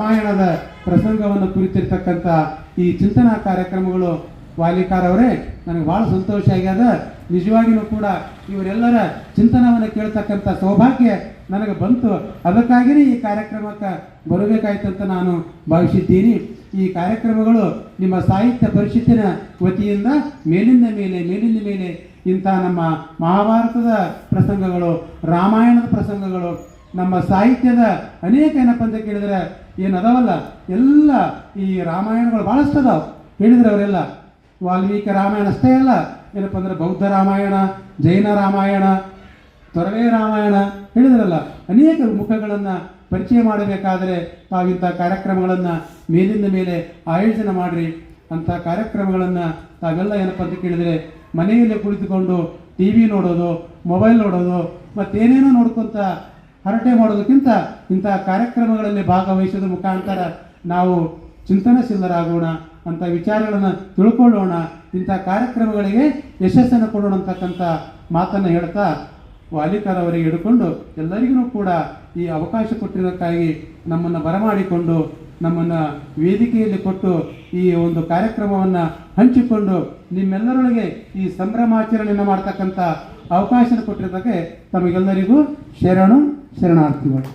ರಾಮಾಯಣದ ಪ್ರಸಂಗವನ್ನು ಕುರಿತಿರ್ತಕ್ಕಂಥ ಈ ಚಿಂತನಾ ಕಾರ್ಯಕ್ರಮಗಳು ವಾಲಿಕಾರ್ ಅವರೇ ನನಗೆ ಭಾಳ ಸಂತೋಷ ಆಗ್ಯದ. ನಿಜವಾಗಿಯೂ ಕೂಡ ಇವರೆಲ್ಲರ ಚಿಂತನವನ್ನು ಕೇಳ್ತಕ್ಕಂಥ ಸೌಭಾಗ್ಯ ನನಗೆ ಬಂತು. ಅದಕ್ಕಾಗಿಯೇ ಈ ಕಾರ್ಯಕ್ರಮಕ್ಕೆ ಬರಬೇಕಾಯ್ತು ಅಂತ ನಾನು ಭಾವಿಸಿದ್ದೀನಿ. ಈ ಕಾರ್ಯಕ್ರಮಗಳು ನಿಮ್ಮ ಸಾಹಿತ್ಯ ಪರಿಷತ್ತಿನ ವತಿಯಿಂದ ಮೇಲಿಂದ ಮೇಲೆ ಇಂಥ ನಮ್ಮ ಮಹಾಭಾರತದ ಪ್ರಸಂಗಗಳು, ರಾಮಾಯಣದ ಪ್ರಸಂಗಗಳು, ನಮ್ಮ ಸಾಹಿತ್ಯದ ಅನೇಕ ಏನಪ್ಪ ಅಂತ ಕೇಳಿದ್ರೆ ಏನದಾವಲ್ಲ ಎಲ್ಲ ಈ ರಾಮಾಯಣಗಳು ಭಾಳಷ್ಟು ಅದಾವೆ ಹೇಳಿದ್ರೆ ಅವರೆಲ್ಲ. ವಾಲ್ಮೀಕಿ ರಾಮಾಯಣ ಅಷ್ಟೇ ಅಲ್ಲ, ಏನಪ್ಪ ಅಂದ್ರೆ ಬೌದ್ಧ ರಾಮಾಯಣ, ಜೈನ ರಾಮಾಯಣ, ತೊರವೆ ರಾಮಾಯಣ ಹೇಳಿದ್ರಲ್ಲ, ಅನೇಕ ಮುಖಗಳನ್ನು ಪರಿಚಯ ಮಾಡಬೇಕಾದರೆ ತಾವಿಂಥ ಕಾರ್ಯಕ್ರಮಗಳನ್ನು ಮೇಲಿಂದ ಮೇಲೆ ಆಯೋಜನೆ ಮಾಡಿರಿ. ಅಂಥ ಕಾರ್ಯಕ್ರಮಗಳನ್ನು ತಾವೆಲ್ಲ ಏನಪ್ಪ ಅಂತ ಕೇಳಿದರೆ ಮನೆಯಲ್ಲೇ ಕುಳಿತುಕೊಂಡು ಟಿ ವಿ ನೋಡೋದು, ಮೊಬೈಲ್ ನೋಡೋದು ಮತ್ತೇನೇನೋ ನೋಡ್ಕೊತ ಹರಟೆ ಮಾಡೋದಕ್ಕಿಂತ ಇಂಥ ಕಾರ್ಯಕ್ರಮಗಳಲ್ಲಿ ಭಾಗವಹಿಸೋದ್ರ ಮುಖಾಂತರ ನಾವು ಚಿಂತನಶೀಲರಾಗೋಣ, ಅಂಥ ವಿಚಾರಗಳನ್ನು ತಿಳ್ಕೊಳ್ಳೋಣ, ಇಂಥ ಕಾರ್ಯಕ್ರಮಗಳಿಗೆ ಯಶಸ್ಸನ್ನು ಕೊಡೋಣ ಅಂತಕ್ಕಂಥ ಮಾತನ್ನು ಹೇಳ್ತಾ ವಾಲಿಕಾರ್ ಅವರಿಗೆ ಹಿಡ್ಕೊಂಡು ಎಲ್ಲರಿಗೂ ಕೂಡ ಈ ಅವಕಾಶ ಕೊಟ್ಟಿರೋಕ್ಕಾಗಿ ನಮ್ಮನ್ನು ಬರಮಾಡಿಕೊಂಡು ನಮ್ಮನ್ನು ವೇದಿಕೆಯಲ್ಲಿ ಕೊಟ್ಟು ಈ ಒಂದು ಕಾರ್ಯಕ್ರಮವನ್ನು ಹಂಚಿಕೊಂಡು ನಿಮ್ಮೆಲ್ಲರೊಳಗೆ ಈ ಸಂಭ್ರಮಾಚರಣೆಯನ್ನು ಮಾಡ್ತಕ್ಕಂಥ ಅವಕಾಶ ಕೊಟ್ಟಿರೋದಕ್ಕೆ ತಮಗೆಲ್ಲರಿಗೂ ಶರಣಾರ್ಥಿಗಳು.